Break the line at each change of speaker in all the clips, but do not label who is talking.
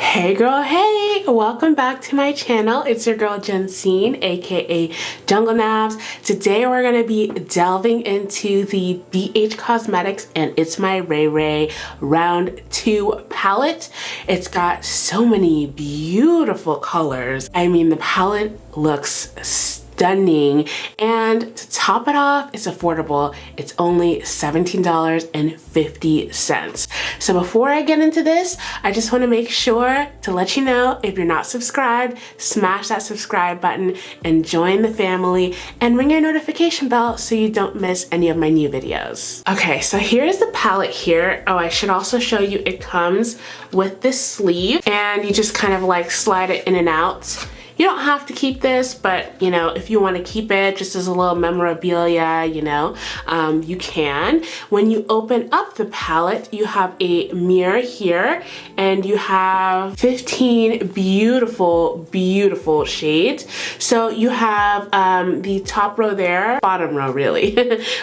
Hey girl, hey! Welcome back to my channel. It's your girl Jensine, aka Jungle Nabs. Today we're going to be delving into the BH Cosmetics and Itsmyrayeraye Round 2 palette. It's got so many beautiful colors. I mean, the palette looks stunning, and to top it off, it's affordable. It's only $17.50. So before I get into this, I just want to make sure to let you know, if you're not subscribed, smash that subscribe button and join the family and ring your notification bell so you don't miss any of my new videos. Okay, so here's the palette here. Oh, I should also show you it comes with this sleeve, and you just kind of like slide it in and out. You don't have to keep this, but you know, if you want to keep it just as a little memorabilia, you know, you can. When you open up the palette, you have a mirror here, and you have 15 beautiful, beautiful shades. So you have the top row there, bottom row really,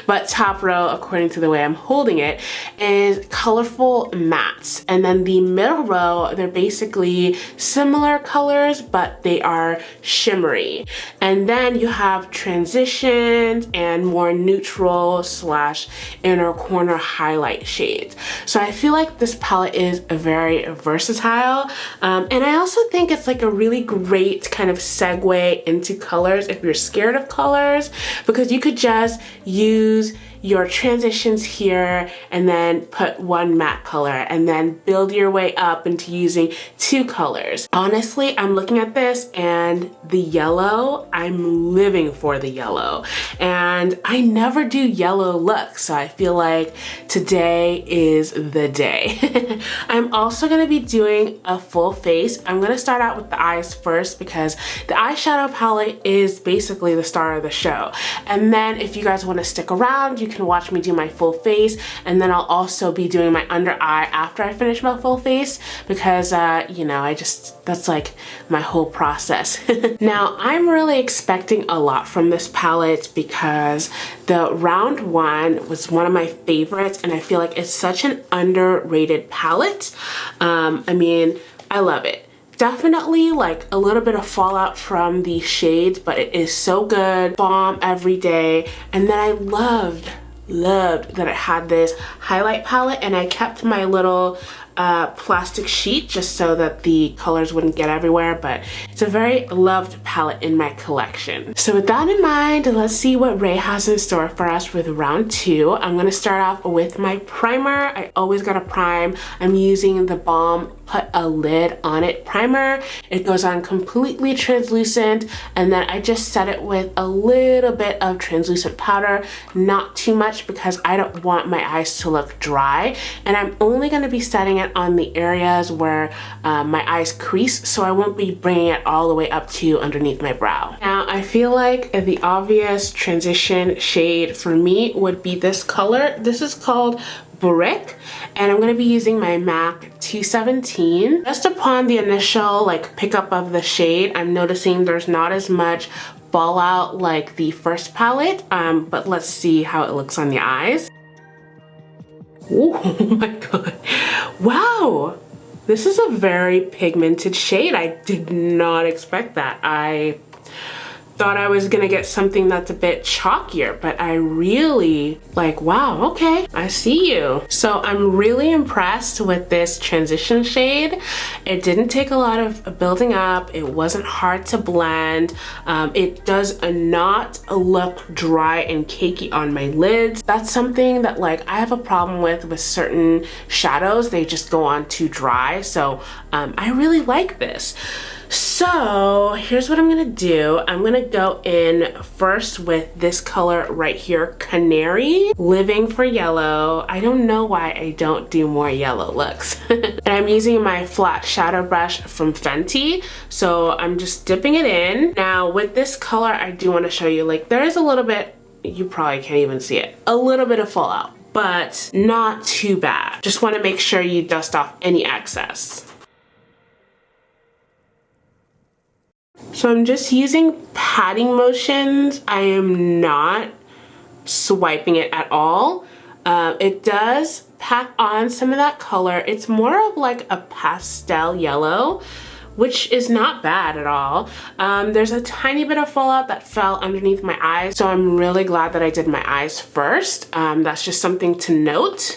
but top row, according to the way I'm holding it, is colorful mattes. And then the middle row, they're basically similar colors, but they are shimmery. And then you have transitions and more neutral slash inner corner highlight shades. So I feel like this palette is very versatile, and I also think it's like a really great kind of segue into colors if you're scared of colors, because you could just use your transitions here and then put one matte color and then build your way up into using two colors. Honestly, I'm looking at this and the yellow, I'm living for the yellow, and I never do yellow looks, so I feel like today is the day. I'm also going to be doing a full face. I'm going to start out with the eyes first because the eyeshadow palette is basically the star of the show, and then if you guys want to stick around, you can watch me do my full face, and then I'll also be doing my under eye after I finish my full face because you know, that's like my whole process. Now, I'm really expecting a lot from this palette because the round one was one of my favorites, and I feel like it's such an underrated palette. I mean, I love it. Definitely like a little bit of fallout from the shades, but it is so good. Bomb every day. And then I loved that it had this highlight palette, and I kept my little plastic sheet just so that the colors wouldn't get everywhere, but it's a very loved palette in my collection. So with that in mind, let's see what Ray has in store for us with round 2. I'm gonna start off with my primer. I always gotta prime. I'm using the Balm Put a Lid on It primer. It goes on completely translucent, and then I just set it with a little bit of translucent powder, not too much because I don't want my eyes to look dry, and I'm only gonna be setting it on the areas where my eyes crease, so I won't be bringing it all the way up to underneath my brow. Now, I feel like the obvious transition shade for me would be this color. This is called Brick, and I'm going to be using my MAC 217. Just upon the initial like pickup of the shade, I'm noticing there's not as much fallout like the first palette, but let's see how it looks on the eyes. Oh my god. Wow, this is a very pigmented shade. I did not expect that. I thought I was gonna get something that's a bit chalkier, but I really like, wow, okay, I see you. So I'm really impressed with this transition shade. It didn't take a lot of building up. It wasn't hard to blend. It does not look dry and cakey on my lids. That's something that like I have a problem with certain shadows. They just go on too dry. So I really like this. So here's what I'm gonna do. I'm gonna go in first with this color right here, Canary, Living for Yellow. I don't know why I don't do more yellow looks. And I'm using my flat shadow brush from Fenty. So I'm just dipping it in. Now with this color, I do wanna show you, like there is a little bit, you probably can't even see it, a little bit of fallout, but not too bad. Just wanna make sure you dust off any excess. So I'm just using patting motions. I am not swiping it at all. It does pack on some of that color. It's more of like a pastel yellow, which is not bad at all. There's a tiny bit of fallout that fell underneath my eyes, so I'm really glad that I did my eyes first. That's just something to note.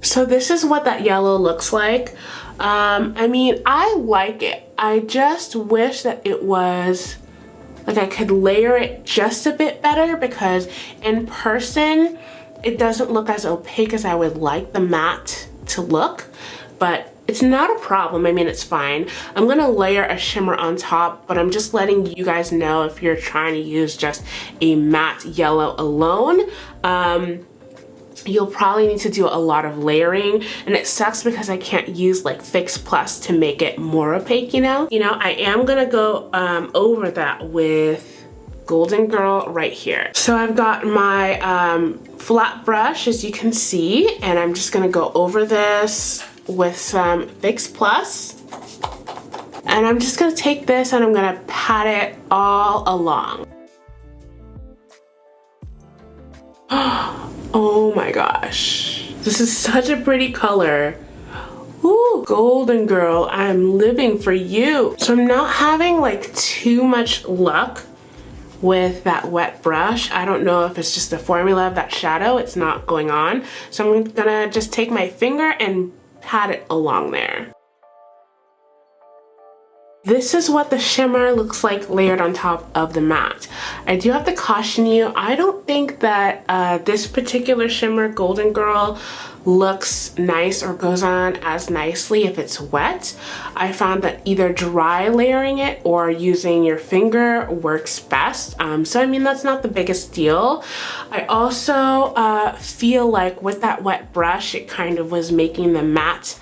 So this is what that yellow looks like. I mean, I like it. I just wish that it was like I could layer it just a bit better, because in person it doesn't look as opaque as I would like the matte to look, but it's not a problem. I mean, it's fine. I'm gonna layer a shimmer on top, but I'm just letting you guys know if you're trying to use just a matte yellow alone, you'll probably need to do a lot of layering, and it sucks because I can't use like Fix Plus to make it more opaque, you know? I am gonna go over that with Golden Girl right here. So I've got my flat brush, as you can see, and I'm just gonna go over this with some Fix Plus. And I'm just gonna take this and I'm gonna pat it all along. Oh my gosh, this is such a pretty color. Ooh, Golden Girl, I'm living for you. So I'm not having like too much luck with that wet brush. I don't know if it's just the formula of that shadow, it's not going on. So I'm gonna just take my finger and pat it along there. This is what the shimmer looks like layered on top of the matte. I do have to caution you, I don't think that this particular shimmer, Golden Girl, looks nice or goes on as nicely if it's wet. I found that either dry layering it or using your finger works best. So I mean, that's not the biggest deal. I also feel like with that wet brush, it kind of was making the matte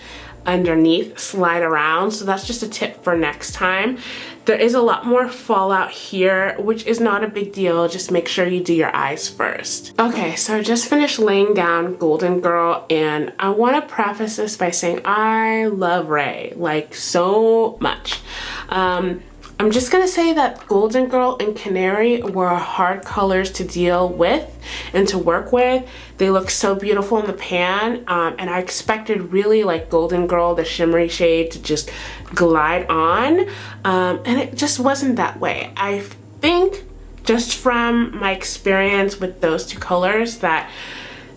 underneath slide around, so that's just a tip for next time. There is a lot more fallout here, which is not a big deal. Just make sure you do your eyes first. Okay, so I just finished laying down Golden Girl, and I want to preface this by saying I love Ray like so much. I'm just gonna say that Golden Girl and Canary were hard colors to deal with and to work with. They look so beautiful in the pan, and I expected really like Golden Girl, the shimmery shade, to just glide on, and it just wasn't that way. I think just from my experience with those two colors that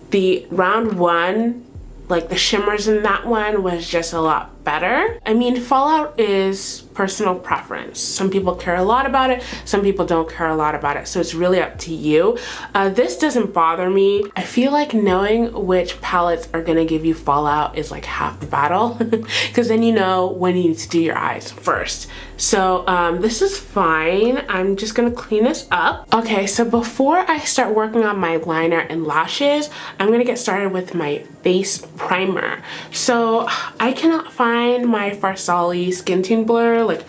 the round one, like the shimmers in that one, was just a lot better. I mean, fallout is personal preference. Some people care a lot about it, some people don't care a lot about it, so it's really up to you. This doesn't bother me. I feel like knowing which palettes are gonna give you fallout is like half the battle, because then you know when you need to do your eyes first. So this is fine. I'm just gonna clean this up. Okay, so before I start working on my liner and lashes, I'm gonna get started with my face primer. So I cannot find my Farsali Skin Tune Blur. Like,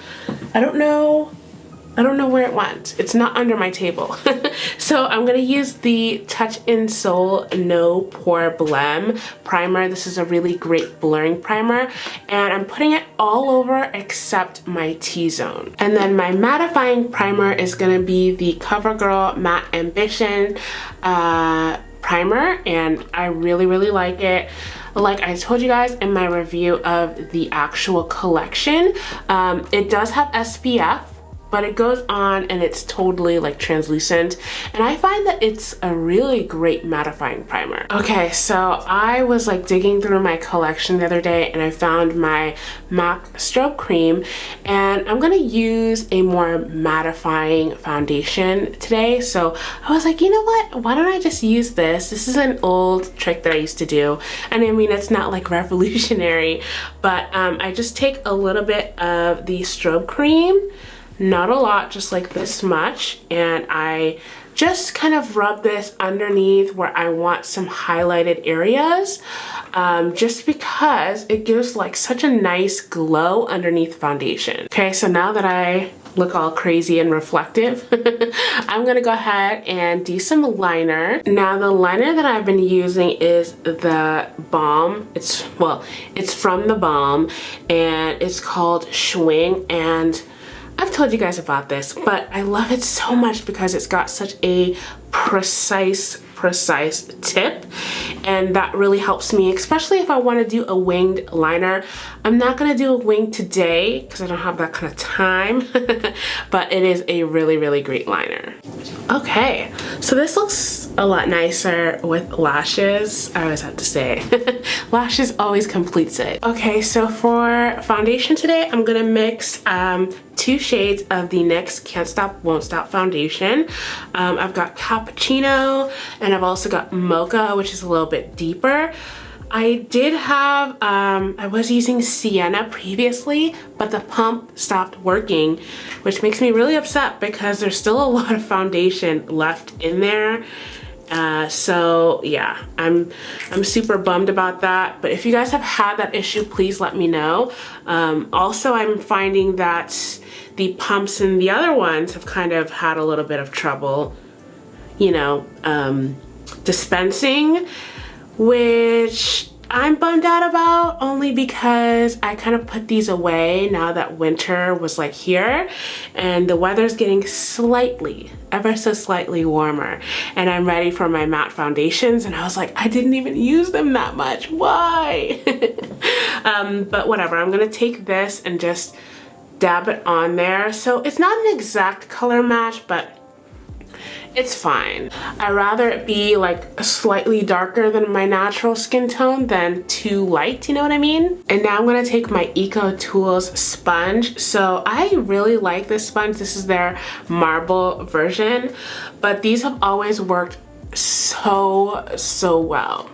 I don't know where it went. It's not under my table. So I'm gonna use the Touch in Soul No Pore Blem primer. This is a really great blurring primer, and I'm putting it all over except my T-zone. And then my mattifying primer is gonna be the CoverGirl Matte Ambition primer, and I really like it. Like I told you guys in my review of the actual collection, it does have SPF, but it goes on and it's totally like translucent, and I find that it's a really great mattifying primer. Okay, so I was like digging through my collection the other day and I found my MAC strobe cream, and I'm gonna use a more mattifying foundation today. So I was like, you know what, why don't I just use this? This is an old trick that I used to do, and I mean, it's not like revolutionary, but I just take a little bit of the strobe cream, not a lot, just like this much, and I just kind of rub this underneath where I want some highlighted areas, just because it gives like such a nice glow underneath foundation. Okay, so now that I look all crazy and reflective, I'm gonna go ahead and do some liner. Now the liner that I've been using is the Balm. It's from the Balm, and it's called Schwing, and I've told you guys about this, but I love it so much because it's got such a precise tip, and that really helps me, especially if I want to do a winged liner. I'm not going to do a wing today because I don't have that kind of time, but it is a really great liner. Okay, so this looks a lot nicer with lashes. I always have to say, lashes always completes it. Okay, so for foundation today, I'm gonna mix 2 shades of the NYX Can't Stop Won't Stop foundation. I've got Cappuccino, and I've also got Mocha, which is a little bit deeper. I did have, I was using Sienna previously, but the pump stopped working, which makes me really upset because there's still a lot of foundation left in there. So yeah, I'm super bummed about that. But if you guys have had that issue, please let me know. Also, I'm finding that the pumps in the other ones have kind of had a little bit of trouble, you know, dispensing, which I'm bummed out about, only because I kind of put these away now that winter was like here, and the weather's getting slightly, ever so slightly warmer, and I'm ready for my matte foundations, and I was like, I didn't even use them that much, why? But whatever, I'm gonna take this and just dab it on there. So it's not an exact color match, but it's fine. I'd rather it be like slightly darker than my natural skin tone than too light, you know what I mean? And now I'm gonna take my Eco Tools sponge. So I really like this sponge. This is their marble version, but these have always worked so well.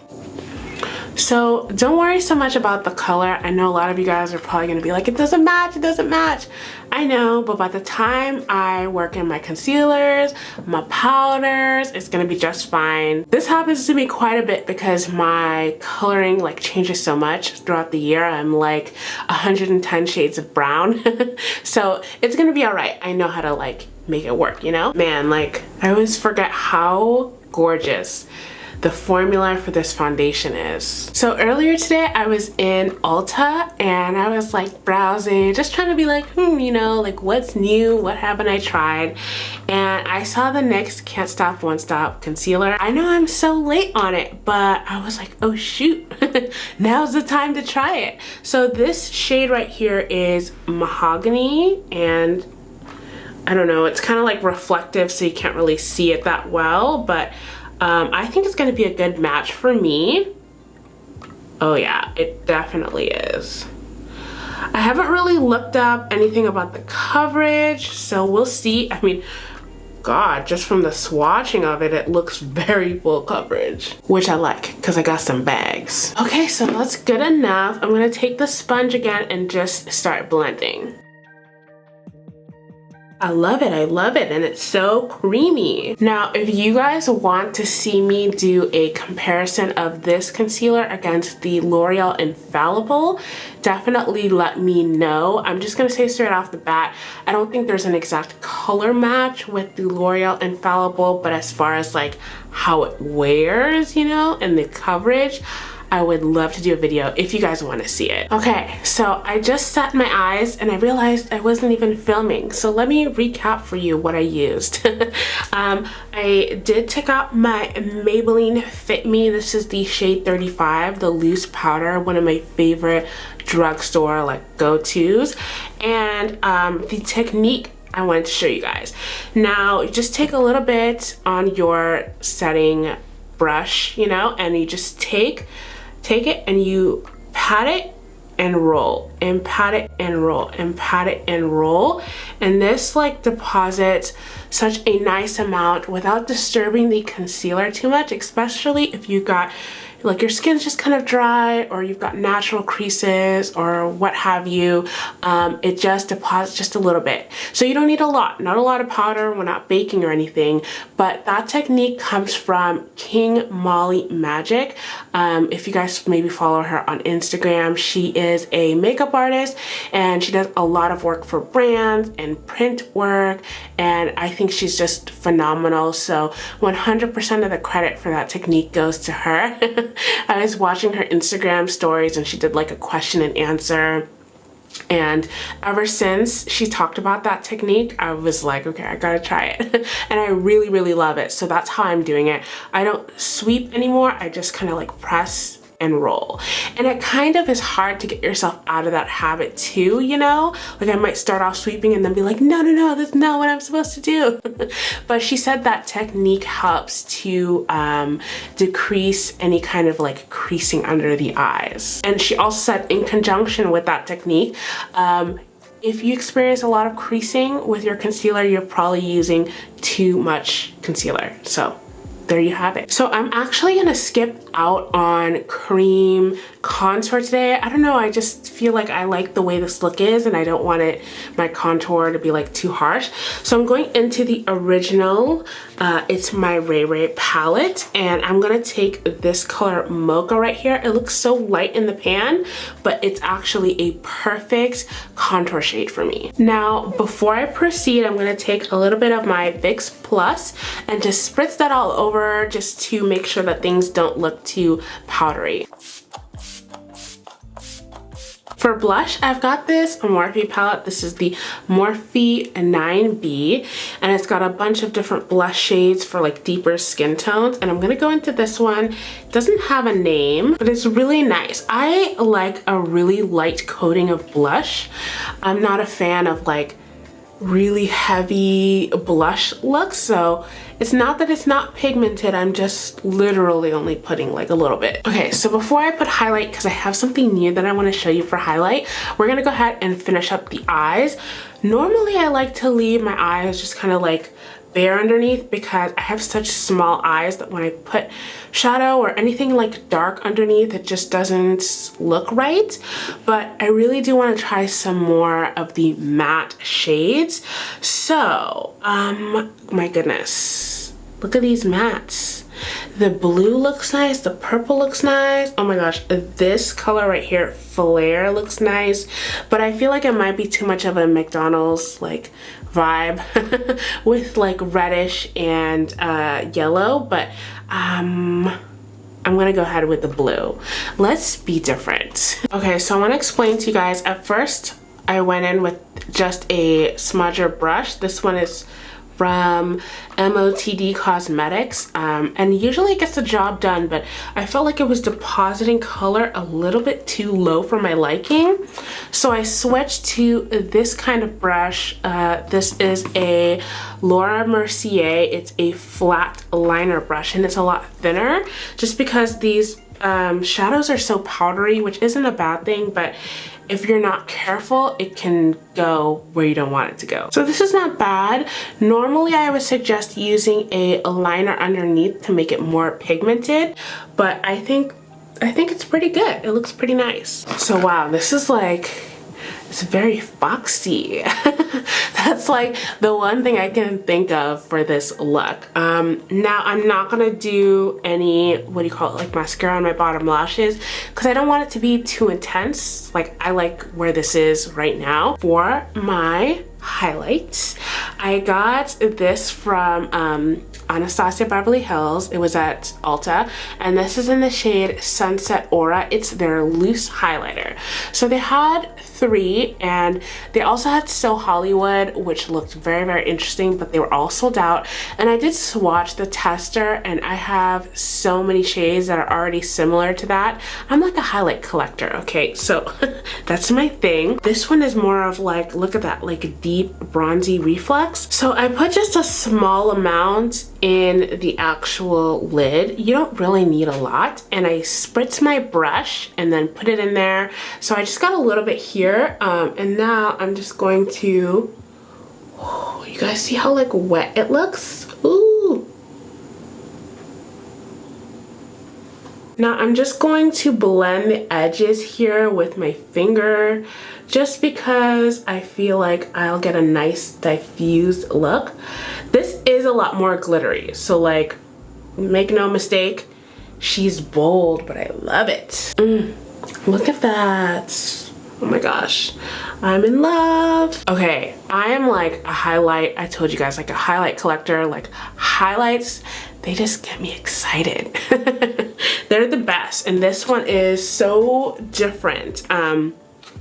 So don't worry so much about the color. I know a lot of you guys are probably gonna be like, it doesn't match, it doesn't match. I know, but by the time I work in my concealers, my powders, it's gonna be just fine. This happens to me quite a bit because my coloring like changes so much throughout the year. I'm like 110 shades of brown. So it's gonna be all right. I know how to like make it work, you know? Man, like I always forget how gorgeous the formula for this foundation is. So earlier today I was in Ulta and I was like browsing, just trying to be like, you know, like what's new, what haven't I tried? And I saw the NYX Can't Stop Won't Stop concealer. I know I'm so late on it, but I was like, oh shoot, now's the time to try it. So this shade right here is Mahogany, and I don't know, it's kind of like reflective so you can't really see it that well, but I think it's going to be a good match for me. Oh yeah, it definitely is. I haven't really looked up anything about the coverage, so we'll see. I mean, God, just from the swatching of it, it looks very full coverage, which I like because I got some bags. Okay, so that's good enough. I'm going to take the sponge again and just start blending. I love it, and it's so creamy. Now, if you guys want to see me do a comparison of this concealer against the L'Oreal Infallible, definitely let me know. I'm just gonna say straight off the bat, I don't think there's an exact color match with the L'Oreal Infallible, but as far as like how it wears, you know, and the coverage, I would love to do a video if you guys want to see it. Okay, so I just set my eyes and I realized I wasn't even filming. So let me recap for you what I used. I did take out my Maybelline Fit Me. This is the shade 35, the loose powder, one of my favorite drugstore like go-tos. And the technique I wanted to show you guys. Now, just take a little bit on your setting brush, you know, and you just take it and you pat it and roll, and pat it and roll, and pat it and roll. And this like deposits such a nice amount without disturbing the concealer too much, especially if you got like your skin's just kind of dry or you've got natural creases or what have you. It just deposits just a little bit. So you don't need a lot, not a lot of powder. We're not baking or anything, but that technique comes from King Molly Magic. If you guys maybe follow her on Instagram, she is a makeup artist and she does a lot of work for brands and print work, and I think she's just phenomenal. So 100% of the credit for that technique goes to her. I was watching her Instagram stories and she did like a question and answer, And ever since she talked about that technique, I was like, okay, I gotta try it. And I really, really love it. So that's how I'm doing it. I don't sweep anymore. I just kind of like press and roll. And it kind of is hard to get yourself out of that habit too, you know? Like I might start off sweeping and then be like, no, no, no, that's not what I'm supposed to do. But she said that technique helps to decrease any kind of like creasing under the eyes. And she also said in conjunction with that technique, if you experience a lot of creasing with your concealer, you're probably using too much concealer. So there you have it. So I'm actually gonna skip out on cream contour today. I don't know, I just feel like I like the way this look is and I don't want my contour to be like too harsh. So I'm going into the original Itsmyrayeraye palette, and I'm gonna take this color Mocha right here. It looks so light in the pan, but it's actually a perfect contour shade for me. Now, before I proceed, I'm gonna take a little bit of my Vicks Plus and just spritz that all over just to make sure that things don't look too powdery. For blush, I've got this Morphe palette. This is the Morphe 9B, and it's got a bunch of different blush shades for like deeper skin tones. And I'm gonna go into this one. It doesn't have a name, but it's really nice. I like a really light coating of blush. I'm not a fan of like really heavy blush looks, so it's not that it's not pigmented, I'm just literally only putting like a little bit. Okay, so before I put highlight, because I have something new that I want to show you for highlight, we're gonna go ahead and finish up the eyes. Normally I like to leave my eyes just kind of like bare underneath because I have such small eyes that when I put shadow or anything like dark underneath, it just doesn't look right. But I really do want to try some more of the matte shades. So, my goodness, look at these mattes. The blue looks nice, the purple looks nice. Oh my gosh, this color right here, Flare, looks nice. But I feel like it might be too much of a McDonald's like vibe with like reddish and yellow, but I'm gonna go ahead with the blue. Let's be different. Okay, so I want to explain to you guys. At first, I went in with just a smudger brush. This one is from MOTD Cosmetics, and usually it gets the job done, but I felt like it was depositing color a little bit too low for my liking, so I switched to this kind of brush. This is a Laura Mercier. It's a flat liner brush, and it's a lot thinner just because these shadows are so powdery, which isn't a bad thing, but if you're not careful, it can go where you don't want it to go. So this is not bad. Normally I would suggest using a liner underneath to make it more pigmented, but I think it's pretty good. It looks pretty nice. So wow, this is like, it's very foxy. That's like the one thing I can think of for this look. Now I'm not gonna do any, what do you call it, like mascara on my bottom lashes, because I don't want it to be too intense. Like I like where this is right now. For my highlights, I got this from Anastasia Beverly Hills. It was at Ulta, and this is in the shade Sunset Aura. It's their loose highlighter. So they had 3, and they also had So Hollywood, which looked very, very interesting, but they were all sold out. And I did swatch the tester, and I have so many shades that are already similar to that. I'm like a highlight collector, okay? So that's my thing. This one is more of like, look at that, like deep bronzy reflex. So I put just a small amount in the actual lid. You don't really need a lot, and I spritz my brush and then put it in there. So I just got a little bit here, and now I'm just going to, oh, you guys see how like wet it looks? Ooh. Now I'm just going to blend the edges here with my finger, just because I feel like I'll get a nice diffused look. This is a lot more glittery, so like, make no mistake, she's bold, but I love it. Look at that. Oh my gosh, I'm in love. Okay, I am like a highlight, I told you guys, like a highlight collector. Like highlights, they just get me excited. They're the best, and this one is so different.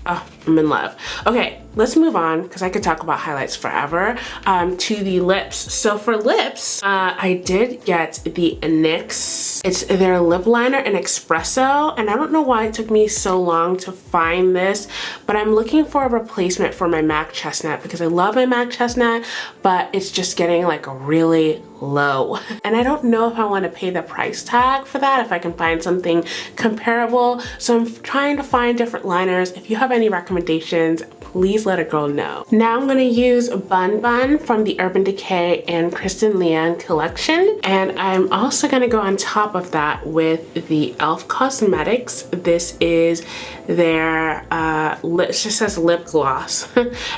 oh, I'm in love. Okay, let's move on because I could talk about highlights forever, to the lips. So for lips, I did get the NYX. It's their lip liner in Espresso, and I don't know why it took me so long to find this, but I'm looking for a replacement for my MAC Chestnut because I love my MAC Chestnut, but it's just getting like really low. And I don't know if I want to pay the price tag for that, if I can find something comparable. So I'm trying to find different liners. If you have any recommendations, please let a girl know. Now I'm gonna use Bun Bun from the Urban Decay and Kristen Liang collection. And I'm also gonna go on top of that with the e.l.f. Cosmetics. This is their, it just says lip gloss.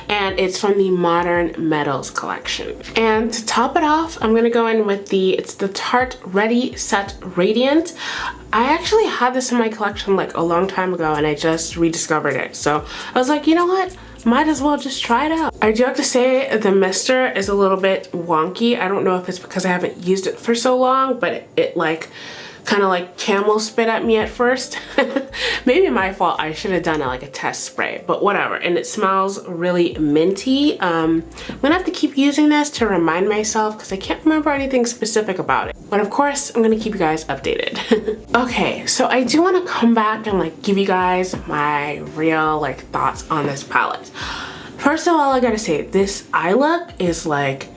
And it's from the Modern Metals collection. And to top it off, I'm gonna go in with it's the Tarte Ready Set Radiant. I actually had this in my collection like a long time ago and I just rediscovered it. So I was like, you know what? Might as well just try it out. I do have to say the mister is a little bit wonky. I don't know if it's because I haven't used it for so long, but it like kind of like camel spit at me at first. Maybe my fault. I should have done like a test spray, but whatever. And it smells really minty. I'm gonna have to keep using this to remind myself because I can't remember anything specific about it. But of course, I'm gonna keep you guys updated. Okay, so I do want to come back and like give you guys my real like thoughts on this palette. First of all, I gotta say this eye look is like,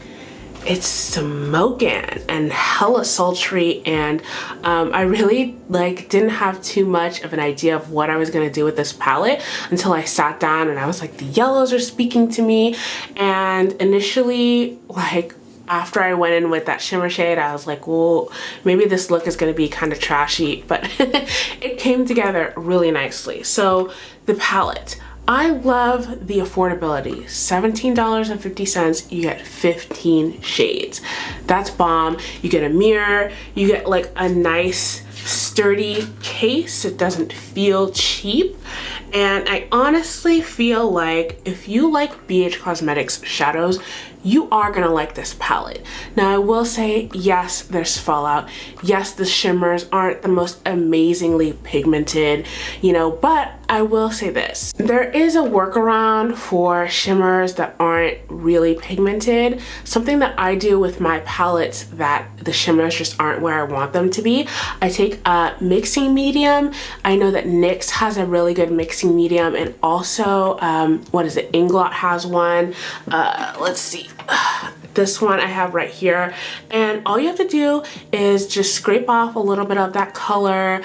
it's smoking and hella sultry, and I really like didn't have too much of an idea of what I was gonna do with this palette until I sat down and I was like, the yellows are speaking to me. And initially, like after I went in with that shimmer shade, I was like, well, maybe this look is gonna be kind of trashy, but it came together really nicely. So the palette, I love the affordability. $17.50, you get 15 shades. That's bomb. You get a mirror, you get like a nice sturdy case. It doesn't feel cheap. And I honestly feel like if you like BH Cosmetics shadows, you are gonna like this palette. Now I will say, yes, there's fallout. Yes, the shimmers aren't the most amazingly pigmented, you know, but I will say this. There is a workaround for shimmers that aren't really pigmented. Something that I do with my palettes that the shimmers just aren't where I want them to be. I take a mixing medium. I know that NYX has a really good mixing medium, and also, what is it? Inglot has one. Let's see. This one I have right here, and all you have to do is just scrape off a little bit of that color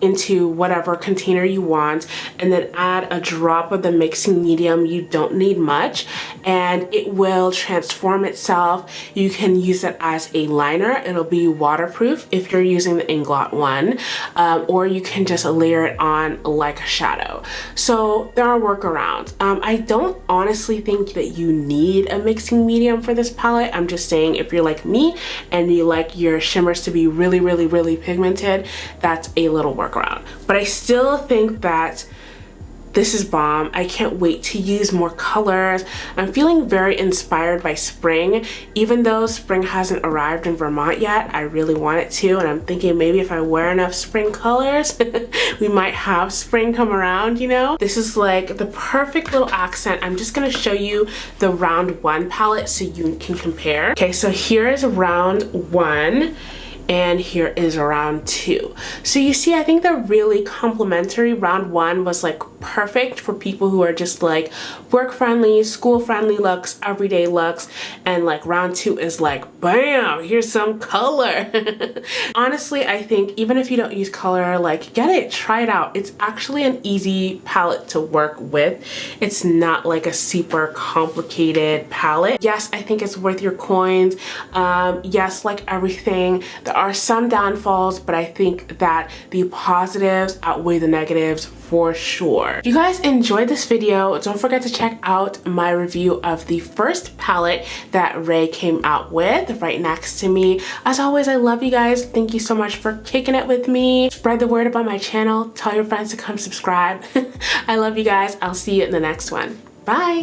into whatever container you want, and then add a drop of the mixing medium. You don't need much, and it will transform itself. You can use it as a liner. It'll be waterproof if you're using the Inglot one, or you can just layer it on like a shadow. So there are workarounds. I don't honestly think that you need a mixing medium for this palette. I'm just saying, if you're like me and you like your shimmers to be really, really, really pigmented, that's a little workaround. But I still think that this is bomb. I can't wait to use more colors. I'm feeling very inspired by spring. Even though spring hasn't arrived in Vermont yet, I really want it to, and I'm thinking maybe if I wear enough spring colors, we might have spring come around, you know? This is like the perfect little accent. I'm just gonna show you the round one palette so you can compare. Okay, so here is round one, and here is round two. So you see, I think they're really complementary. Round one was like perfect for people who are just like work friendly, school friendly looks, everyday looks, and like round two is like, bam, here's some color. Honestly, I think even if you don't use color, like get it, try it out. It's actually an easy palette to work with. It's not like a super complicated palette. Yes, I think it's worth your coins. Yes, like everything, there are some downfalls, but I think that the positives outweigh the negatives for sure. If you guys enjoyed this video, don't forget to check out my review of the first palette that Ray came out with right next to me. As always, I love you guys. Thank you so much for kicking it with me. Spread the word about my channel. Tell your friends to come subscribe. I love you guys. I'll see you in the next one. Bye.